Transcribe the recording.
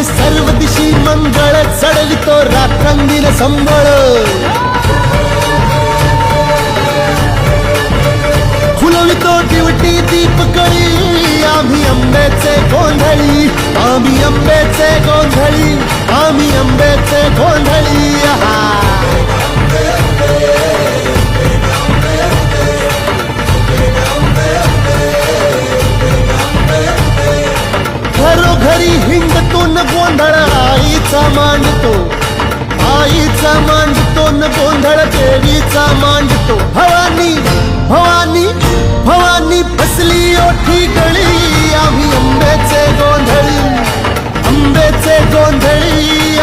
सर्व दिशी मंगळ चढवितो रात्रंगीन संबळ फुलवितो दिवटी दीपकळी आम्ही आंब्याचे गोंधळी आम्ही आंब्याचे गोंधळी आम्ही आंब्याचे गोंधळी घरोघरी हिंडतो न गोंधळ आईचा मांडतो आईचा मांडतो न गोंधळ देवीचा मांडतो भवानी भवानी भवानी बसली ओठी गळी आम्ही आंब्याचे गोंधळी आंब्याचे गोंधळी